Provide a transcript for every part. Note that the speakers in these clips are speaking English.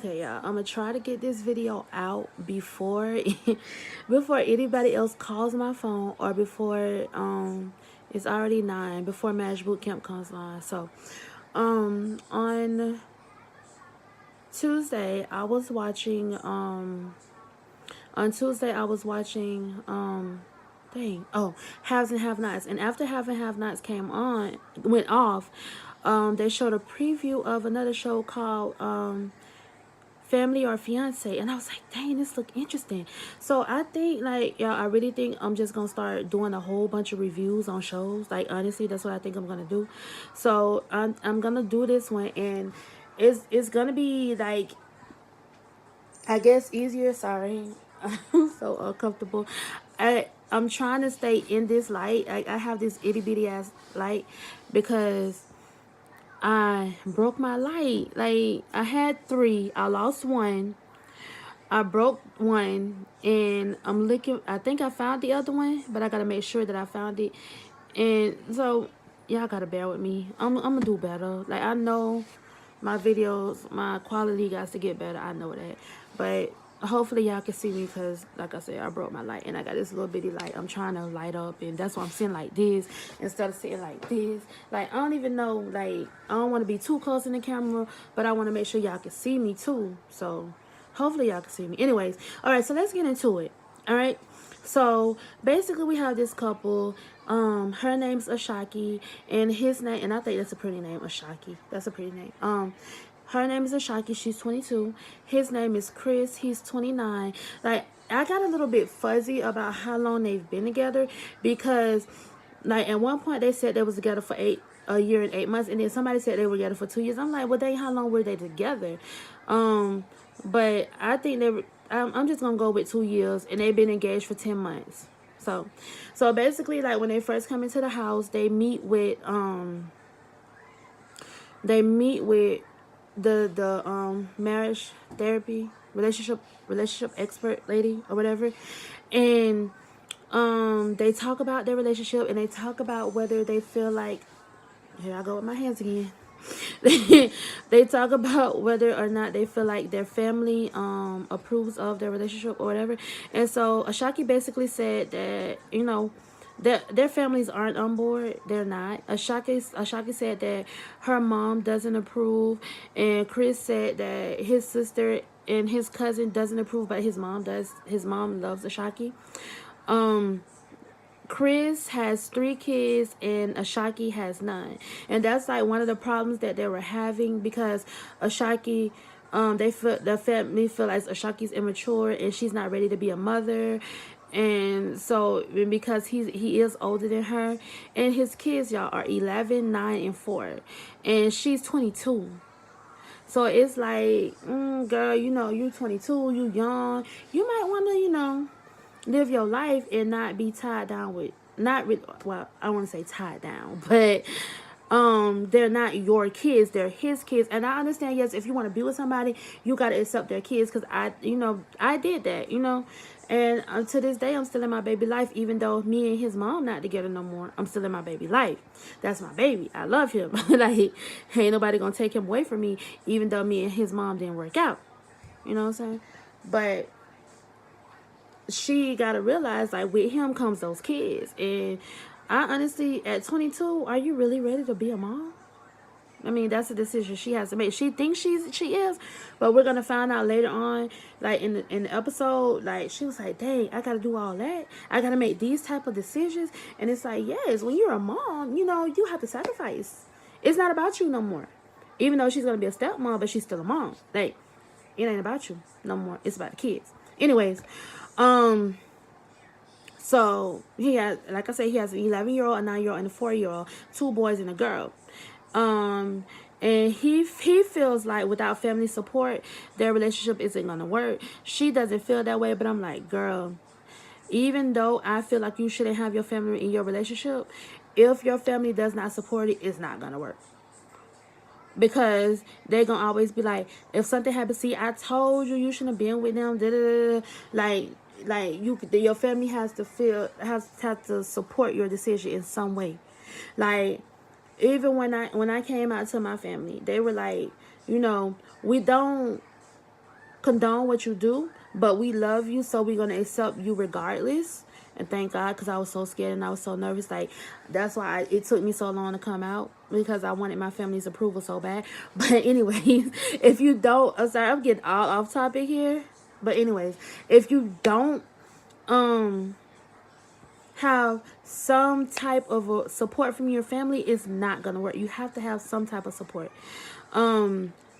Okay, y'all, I'm gonna try to get this video out before before anybody else calls my phone, or before it's already 9, before Marriage Boot Camp comes on. So on Tuesday I was watching Haves and Have Nots. And after Have and Have Nots went off, they showed a preview of another show called Family or Fiancé, and I was like, dang, this look interesting. So I think, like, y'all, I really think I'm just gonna start doing a whole bunch of reviews on shows. Like, honestly, that's what I think I'm gonna do. So I'm gonna do this one, and it's gonna be like, I guess, easier. Sorry, I'm so uncomfortable. I'm trying to stay in this light. I have this itty bitty ass light because I broke my light. Like, I had 3. I lost 1. I broke 1, and I'm looking. I think I found the other one, but I gotta make sure that I found it. And so y'all gotta bear with me. I'm gonna do better. Like, I know my videos, my quality got to get better. I know that, but hopefully y'all can see me, because like I said, I broke my light, and I got this little bitty light I'm trying to light up, and that's why I'm sitting like this instead of sitting like this. Like, I don't even know, like, I don't want to be too close in the camera, but I want to make sure y'all can see me too. So hopefully y'all can see me. Anyways, all right, so let's get into it. All right, so basically we have this couple. Her name's Ashaki, and his name, and I think that's a pretty name, Ashaki. That's a pretty name. Her name is Ashaki. She's 22. His name is Chris. He's 29. Like, I got a little bit fuzzy about how long they've been together, because, like, at one point they said they was together for a year and 8 months, and then somebody said they were together for 2 years. I'm like, well, how long were they together? But I think I'm just gonna go with 2 years, and they've been engaged for 10 months. So basically, like, when they first come into the house, they meet with the marriage therapy relationship expert lady or whatever, and they talk about their relationship, and they talk about whether they feel like, here I go with my hands again. They talk about whether or not they feel like their family approves of their relationship or whatever. And so Ashaki basically said that, their families aren't on board. They're not. Ashaki said that her mom doesn't approve, and Chris said that his sister and his cousin doesn't approve, but his mom does. His mom loves Ashaki. Chris has 3 kids and Ashaki has none, and that's like one of the problems that they were having, because Ashaki, the family feel like Ashaki's immature and she's not ready to be a mother, and so because he is older than her, and his kids, y'all, are 11, 9, and 4, and she's 22. So it's like, girl, you're 22, you young, you might want to, live your life and not be tied down with, not with, well, I don't want to say tied down, but they're not your kids, they're his kids. And I understand, yes, if you want to be with somebody, you got to accept their kids, because I did that, and to this day I'm still in my baby life, even though me and his mom not together no more. I'm still in my baby life. That's my baby. I love him. Like, ain't nobody gonna take him away from me, even though me and his mom didn't work out. You know what I'm saying? But she gotta realize, like, with him comes those kids. And I honestly, at 22, are you really ready to be a mom? I mean, that's a decision she has to make. She thinks she is, but we're gonna find out later on, like in the episode. Like, she was like, dang, I gotta do all that, I gotta make these type of decisions. And it's like, yes, when you're a mom, you have to sacrifice. It's not about you no more. Even though she's gonna be a stepmom, but she's still a mom. Like, it ain't about you no more. It's about the kids. Anyways, so he has, like I said, he has an 11-year-old, a 9-year-old, and a 4-year-old, 2 boys and a girl. And he feels like without family support, their relationship isn't gonna work. She doesn't feel that way, but I'm like, girl, even though I feel like you shouldn't have your family in your relationship, if your family does not support it, it's not gonna work. Because they're gonna always be like, if something happens, see, I told you shouldn't have been with them. Da, da, da. Like your family has to support your decision in some way. Like, even when I came out to my family, they were like, we don't condone what you do, but we love you, so we're gonna accept you regardless. And thank God, because I was so scared and I was so nervous. Like, that's why it took me so long to come out, because I wanted my family's approval so bad. But anyways, if you don't, I'm sorry, I'm getting all off topic here. But anyways, if you don't have some type of a support from your family, it's not gonna work. You have to have some type of support.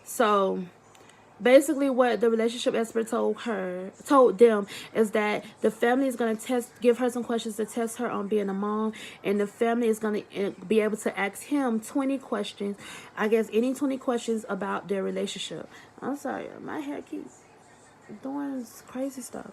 So basically what the relationship expert told them is that the family is going to give her some questions to test her on being a mom, and the family is going to be able to ask him 20 questions, I guess any 20 questions about their relationship. I'm sorry, my hair keeps doing crazy stuff.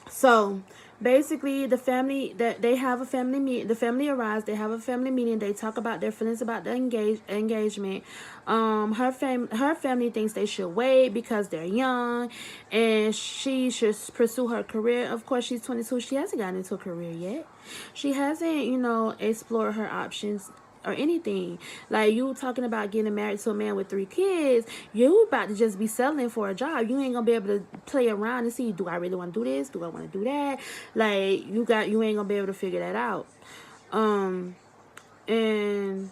So basically, the family that they have a family meet, the family arrives. They have a family meeting. They talk about their feelings about the engagement. Her family thinks they should wait because they're young, and she should pursue her career. Of course, she's 22. She hasn't gotten into a career yet. She hasn't, explored her options or anything. Like, you talking about getting married to a man with 3 kids, you about to just be settling for a job. You ain't gonna be able to play around and see, do I really want to do this? Do I want to do that? Like, you ain't gonna be able to figure that out. And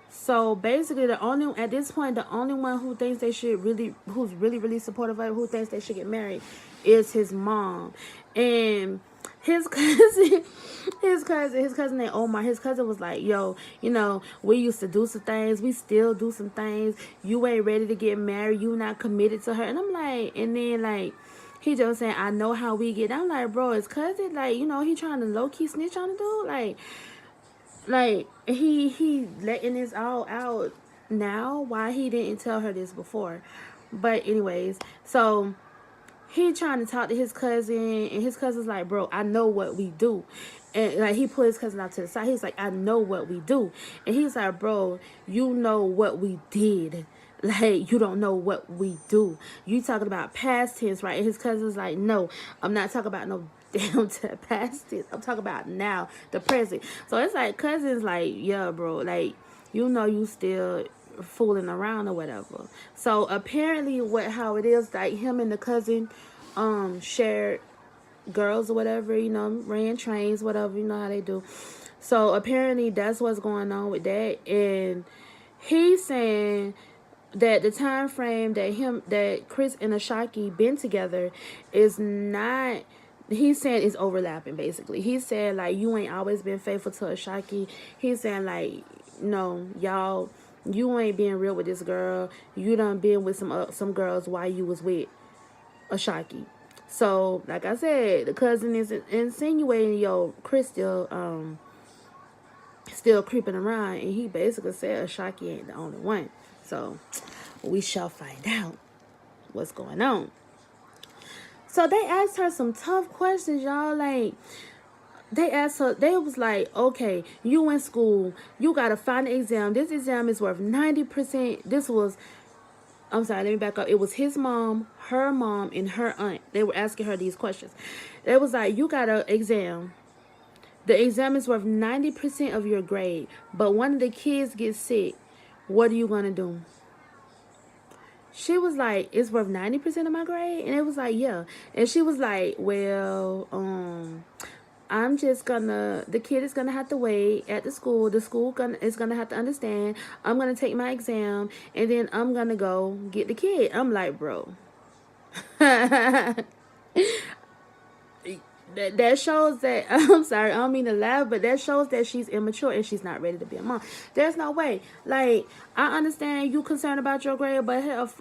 so basically, at this point, the only one who thinks they should who's really supportive of her, who thinks they should get married, is his mom. And his cousin named Omar, his cousin was like, yo, we used to do some things, we still do some things, you ain't ready to get married, you not committed to her. And I'm like, and then like, he just saying, I know how we get. I'm like, bro, his cousin, like, he trying to low-key snitch on the dude, like he letting this all out now. Why he didn't tell her this before? But anyways, so he trying to talk to his cousin, and his cousin's like, bro, I know what we do. And like, he put his cousin out to the side. He's like, I know what we do. And he's like, bro, you know what we did. Like, you don't know what we do. You talking about past tense, right? And his cousin's like, no, I'm not talking about no damn past tense. I'm talking about now, the present. So it's like, cousin's like, yeah, bro, like, you still fooling around or whatever. So apparently how it is, like, him and the cousin shared girls or whatever, ran trains, whatever, how they do. So apparently that's what's going on with that. And he's saying that the time frame that Chris and Ashaki been together is not, he's saying it's overlapping. Basically, he said, like, you ain't always been faithful to Ashaki. He's saying, like, no, y'all, you ain't being real with this girl. You done been with some girls while you was with Ashaki. So, like I said, the cousin is insinuating, yo, Chris still creeping around, and he basically said Ashaki ain't the only one. So, we shall find out what's going on. So, they asked her some tough questions, y'all. Like, they asked her, they was like, okay, you in school, you got to find an exam. This exam is worth 90%. I'm sorry, let me back up. It was his mom, her mom, and her aunt. They were asking her these questions. It was like, you got an exam. The exam is worth 90% of your grade, but one of the kids gets sick. What are you going to do? She was like, it's worth 90% of my grade? And it was like, yeah. And she was like, well, I'm just the kid is gonna have to wait at the school. The school is gonna have to understand. I'm gonna take my exam, and then I'm gonna go get the kid. I'm like, bro. That shows that, I'm sorry, I don't mean to laugh, but that shows that she's immature and she's not ready to be a mom. There's no way. Like, I understand you concerned about your grade, but hell,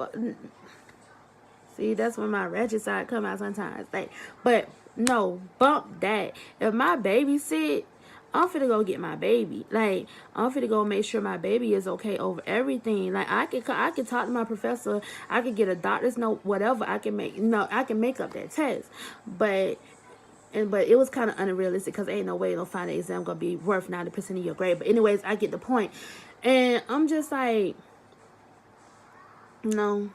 see, that's when my ratchet side come out sometimes. Like, but no, bump that. If my baby sick, I'm finna go get my baby. Like, I'm finna go make sure my baby is okay over everything. Like, I could talk to my professor. I could get a doctor's note, whatever. I can make up that test. But it was kind of unrealistic, because ain't no way no final exam gonna be worth 90% of your grade. But anyways, I get the point. And I'm just like, no.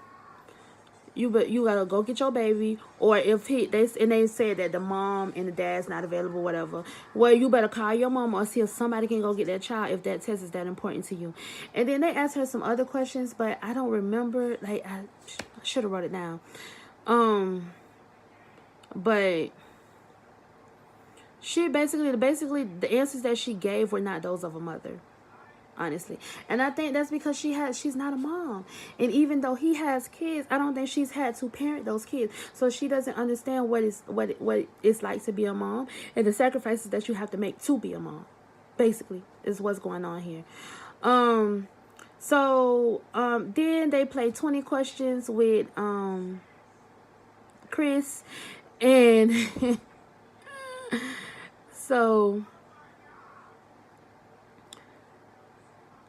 You gotta go get your baby, or if they said that the mom and the dad's not available, whatever. Well, you better call your mom or see if somebody can go get that child if that test is that important to you. And then they asked her some other questions, but I don't remember. Like, should have wrote it down. But she basically the answers that she gave were not those of a mother, honestly. And I think that's because she's not a mom. And even though he has kids, I don't think she's had to parent those kids. So she doesn't understand what it's like to be a mom and the sacrifices that you have to make to be a mom. Basically, is what's going on here. Then they played 20 questions with Chris, and so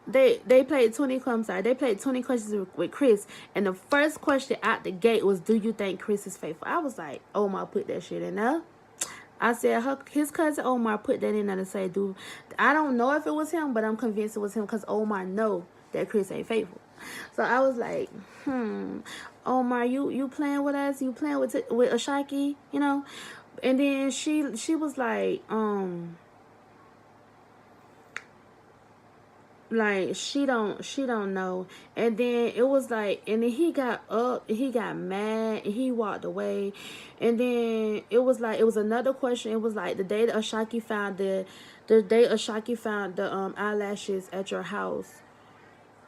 they played 20. I'm sorry, they played 20 questions with Chris, and the first question out the gate was, "Do you think Chris is faithful?" I was like, Omar put that shit in there. I said his cousin Omar put that in there to say, "Dude, I don't know if it was him, but I'm convinced it was him because Omar know that Chris ain't faithful." So I was like, Omar, you playing with us? You playing with Ashaki? You know? And then she was like she don't know. And then it was like, and then he got up, he got mad, and he walked away. And then it was like, it was another question. It was like the day that Ashaki found the eyelashes at your house,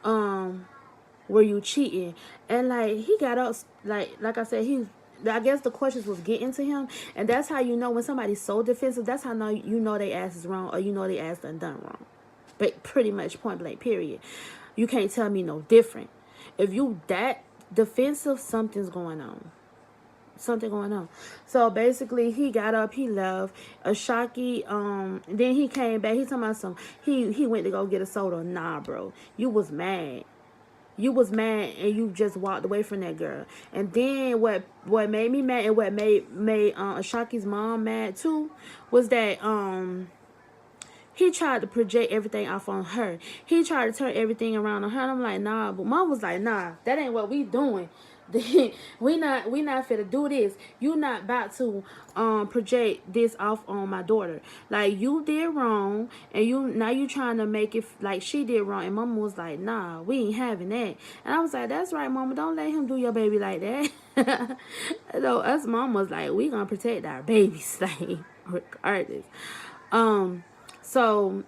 were you cheating? And like he got up, like I said, I guess the questions was getting to him, and that's how you know when somebody's so defensive. That's how you know they ass is wrong, or you know they ass done wrong. But pretty much point blank, period. You can't tell me no different. If you that defensive, something's going on. Something going on. So basically, he got up, he left. Ashaki, then he came back. He talking about he went to go get a soda. Nah, bro, you was mad. You was mad and you just walked away from that girl. And then what made me mad and what made Ashaki's mom mad too was that he tried to project everything off on her. He tried to turn everything around on her. And I'm like, nah. But mom was like, nah, that ain't what we doing. we not finna do this. You not about to project this off on my daughter. Like, you did wrong, and you trying to make it like she did wrong. And mama was like, nah, we ain't having that. And I was like, that's right, mama, don't let him do your baby like that. So us mom was like, we gonna protect our babies, like, regardless. So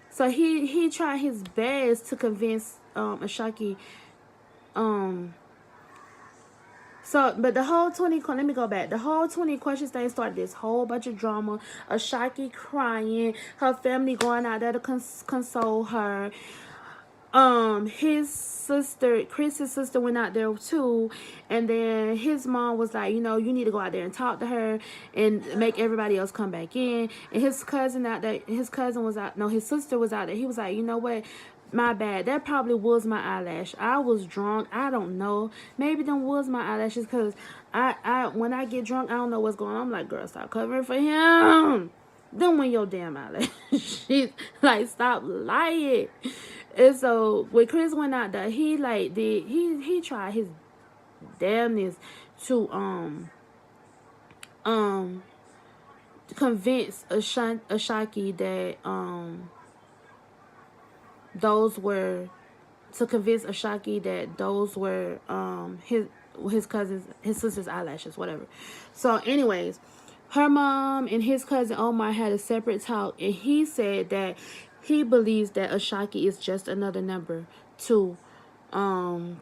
so he tried his best to convince Ashaki. But the whole 20, let me go back. The whole 20 questions thing started this whole bunch of drama. Ashaki crying, her family going out there to console her. Chris's sister went out there too, and then his mom was like, you need to go out there and talk to her and make everybody else come back in. And his cousin out there, his sister was out there. He was like, you know what? My bad. That probably was my eyelash. I was drunk. I don't know. Maybe them was my eyelashes, because I when I get drunk, I don't know what's going on. I'm like, girl, stop covering for him. Them were your damn eyelashes. Like, stop lying. And so when Chris went out there, he tried his damnness to convince Ashaki that those were his sister's eyelashes, whatever. So anyways, her mom and his cousin Omar had a separate talk, and he said that he believes that Ashaki is just another number to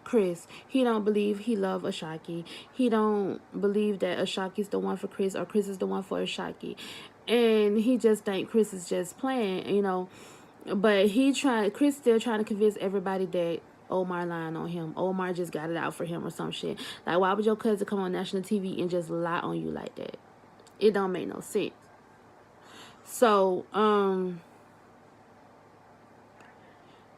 Chris. He don't believe he love Ashaki. He don't believe that Ashaki's the one for Chris, or Chris is the one for Ashaki. And he just think Chris is just playing, But Chris still trying to convince everybody that Omar lying on him. Omar just got it out for him or some shit. Like, why would your cousin come on national TV and just lie on you like that? It don't make no sense. So,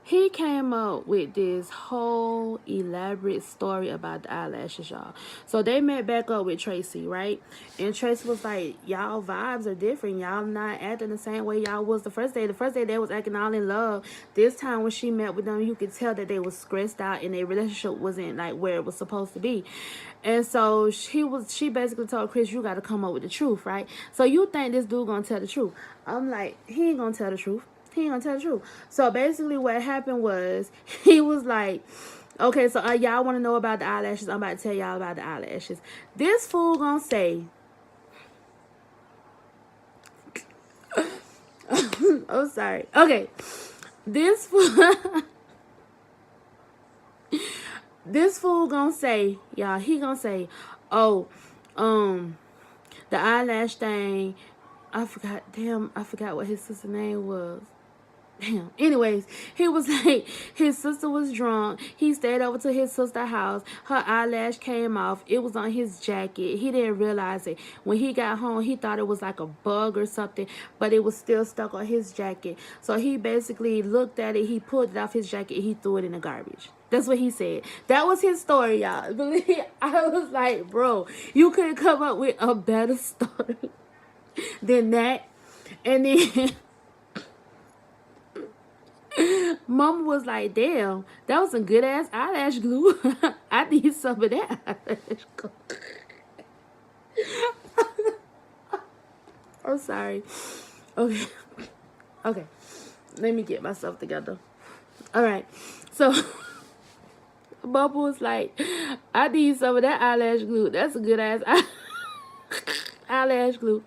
he came up with this whole elaborate story about the eyelashes, y'all. So they met back up with Tracy, right? And Tracy was like, y'all vibes are different. Y'all not acting the same way y'all was the first day. The first day they was acting all in love. This time when she met with them, you could tell that they was stressed out and their relationship wasn't like where it was supposed to be. And so she basically told Chris, you got to come up with the truth, right? So you think this dude gonna tell the truth? I'm like, he ain't gonna tell the truth. He ain't gonna tell the truth. So basically what happened was, he was like, Okay, so y'all want to know about the eyelashes? I'm about to tell y'all about the eyelashes. This fool gonna say, oh, sorry. Okay, this fool, this fool gonna say, y'all, he gonna say, oh, the eyelash thing, I forgot, damn, I forgot what his sister's name was. Damn. Anyways, he was like, his sister was drunk. He stayed over to his sister's house. Her eyelash came off. It was on his jacket. He didn't realize it. When he got home, he thought it was like a bug or something, but it was still stuck on his jacket. So he basically looked at it. He pulled it off his jacket. He threw it in the garbage. That's what he said. That was his story, y'all. I was like, bro, you couldn't come up with a better story than that. And then Mama was like, damn, that was some good ass eyelash glue. I need some of that eyelash glue. I'm sorry. Okay. Okay. Let me get myself together. All right. So Mama was like, I need some of that eyelash glue. That's a good ass eyelash glue.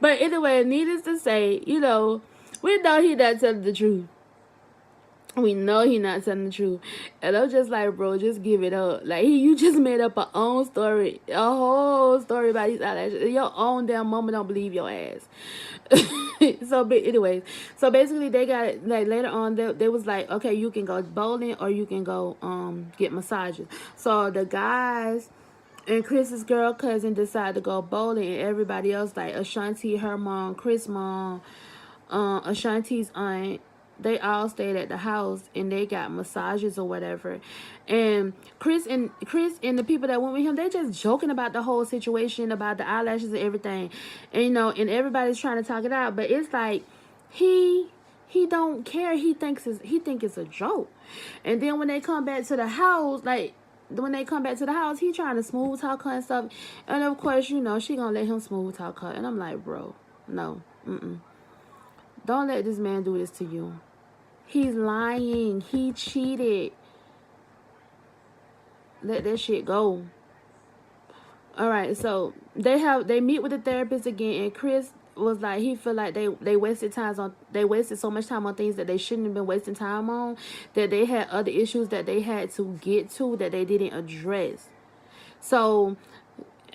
But anyway, needless to say, you know, we know he not telling the truth. We know he not telling the truth. And I'm just like, bro, just give it up. Like, you just made up a own story. A whole story about these eyelashes. Your own damn mama don't believe your ass. So, but anyways. So, basically, they got it. Like, later on, they was like, okay, you can go bowling or you can go get massages. So, the guys and Chris's girl cousin decided to go bowling. And everybody else, like Ashanti, her mom, Chris' mom, Ashanti's aunt, they all stayed at the house and they got massages or whatever. And Chris and the people that went with him, they just joking about the whole situation, about the eyelashes and everything. And you know, and everybody's trying to talk it out, but it's like he don't care. He think it's a joke. And then when they come back to the house, like he trying to smooth talk her and stuff. And of course, you know, she gonna let him smooth talk her. And I'm like, bro, no, don't let this man do this to you. He's lying. He cheated. Let that shit go. All right, so they meet with the therapist again, and Chris was like, he feel like they wasted so much time on things that they shouldn't have been wasting time on, that they had other issues that they had to get to that they didn't address. So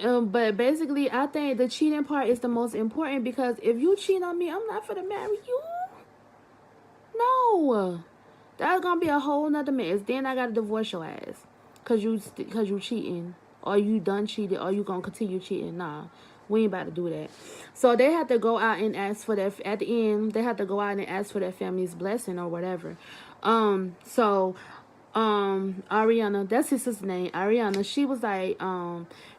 but basically, I think the cheating part is the most important, because if you cheat on me, I'm not gonna marry you. No, that's gonna be a whole nother mess. Then I gotta divorce your ass, cause you cheating, or you done cheated, or you gonna continue cheating. Nah, we ain't about to do that. So they had to go out and ask for that. At the end, they had to go out and ask for their family's blessing or whatever. Ariana, that's his sister's name, Ariana, she was like,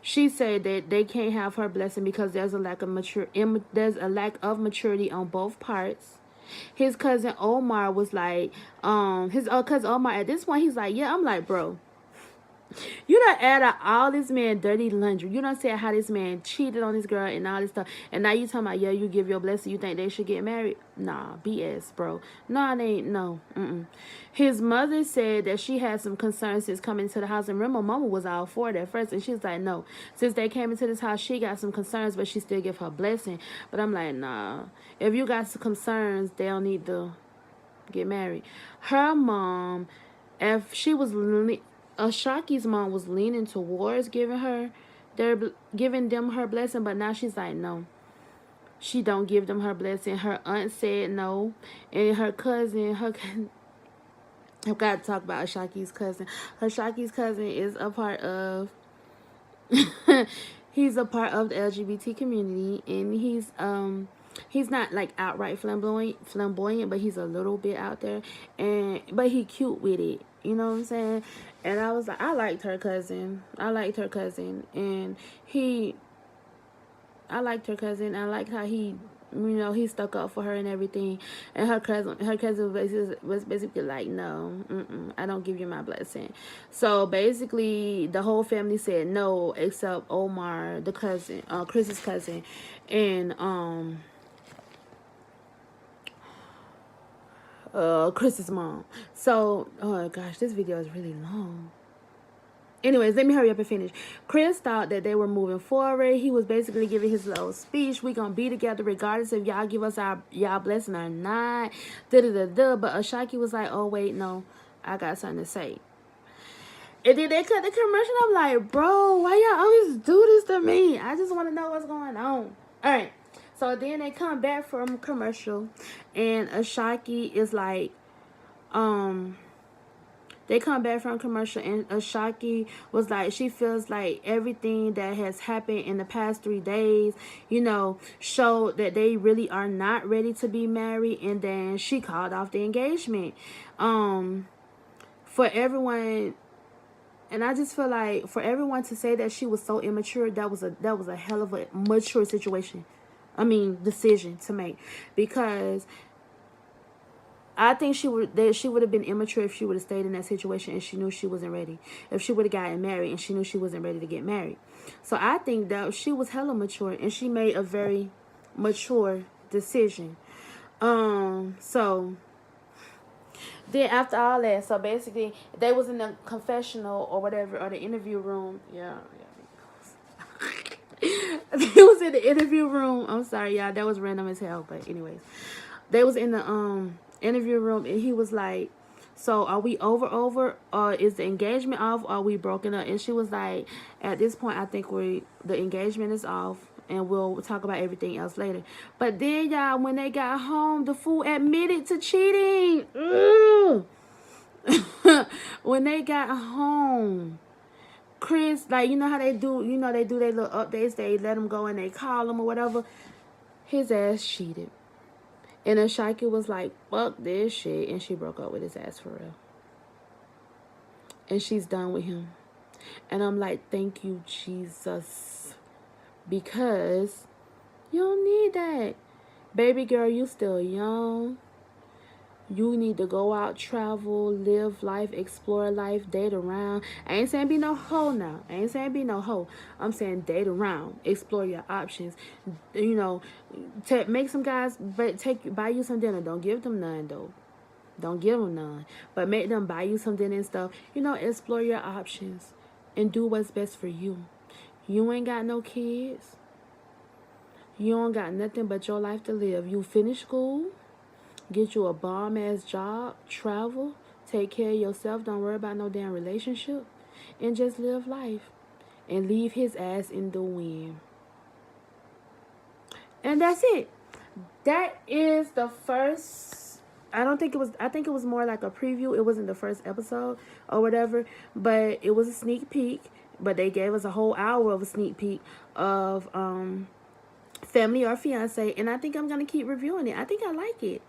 she said that they can't have her blessing because there's a lack of maturity on both parts. His cousin Omar was like, his cousin Omar, at this point, he's like, yeah. I'm like, bro, you done add out all this man dirty laundry. You done said how this man cheated on this girl and all this stuff. And now you talking about, yeah, you give your blessing, you think they should get married? Nah, BS, bro. No, they ain't. No. His mother said that she had some concerns since coming to the house. And remember, mama was all for it at first. And she was like, no. Since they came into this house, she got some concerns, but she still give her blessing. But I'm like, nah. If you got some concerns, they don't need to get married. Her mom, if she was... Ashaki's mom was leaning towards giving them her blessing, but now she's like, no, she don't give them her blessing. Her aunt said no, and her cousin, I've got to talk about Ashaki's cousin. Ashaki's cousin is a part of he's a part of the LGBT community, and he's not like outright flamboyant, but he's a little bit out there, but he cute with it. You know what I'm saying? And I was like, I liked her cousin, and I liked her cousin. I liked how he, you know, he stuck up for her and everything. And her cousin was basically like, no, I don't give you my blessing. So basically, the whole family said no, except Omar, the cousin, Chris's cousin, and Chris's mom. So, oh gosh, this video is really long. Anyways, let me hurry up and finish. Chris thought that they were moving forward. He was basically giving his little speech. We gonna be together regardless if y'all give us y'all blessing or not. But Ashaki was like, oh wait, no, I got something to say. And then they cut the commercial. I'm like, bro, why y'all always do this to me? I just want to know what's going on. All right. So then they come back from commercial, and Ashaki is like, they come back from commercial, and Ashaki was like, she feels like everything that has happened in the past 3 days, you know, showed that they really are not ready to be married. And then she called off the engagement. For everyone, and I just feel like for everyone to say that she was so immature, that was a hell of a mature situation. I mean, decision to make, because I think she would have been immature if she would have stayed in that situation and she knew she wasn't ready. If she would have gotten married and she knew she wasn't ready to get married. So I think that she was hella mature and she made a very mature decision. So then after all that, so basically they was in the confessional or whatever, or the interview room. Yeah. They was in the interview room. I'm sorry, y'all. That was random as hell. But anyways, they was in the interview room, and he was like, so are we over, or is the engagement off, or are we broken up? And she was like, at this point, I think the engagement is off, and we'll talk about everything else later. But then, y'all, when they got home, the fool admitted to cheating. When they got home, Chris, like, you know how they do, they do their little updates, they let him go and they call him or whatever. His ass cheated. And Ashaki was like, fuck this shit. And she broke up with his ass for real. And she's done with him. And I'm like, thank you, Jesus. Because you don't need that. Baby girl, you still young. You need to go out, travel, live life, explore life, date around. I ain't saying be no hoe now. I ain't saying be no hoe. I'm saying date around, explore your options. You know, make some guys buy you some dinner. Don't give them none though. Don't give them none. But make them buy you some dinner and stuff. You know, explore your options and do what's best for you. You ain't got no kids. You don't got nothing but your life to live. You finish school. Get you a bomb-ass job, travel, take care of yourself, don't worry about no damn relationship, and just live life. And leave his ass in the wind. And that's it. That is the first, I think it was more like a preview. It wasn't the first episode or whatever, but it was a sneak peek. But they gave us a whole hour of a sneak peek of Family or Fiancé, and I think I'm going to keep reviewing it. I think I like it.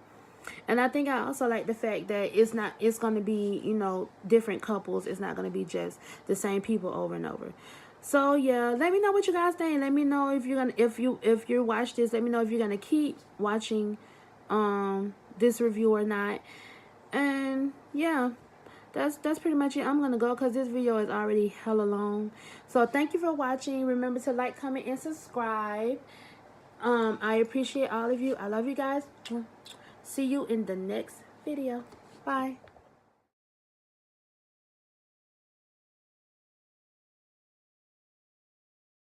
And I think I also like the fact that it's going to be, you know, different couples. It's not going to be just the same people over and over. So yeah, let me know what you guys think. Let me know if you watch this, let me know if you're going to keep watching this review or not. And yeah, that's pretty much it. I'm going to go because this video is already hella long. So thank you for watching. Remember to like, comment, and subscribe. I appreciate all of you. I love you guys. See you in the next video. Bye.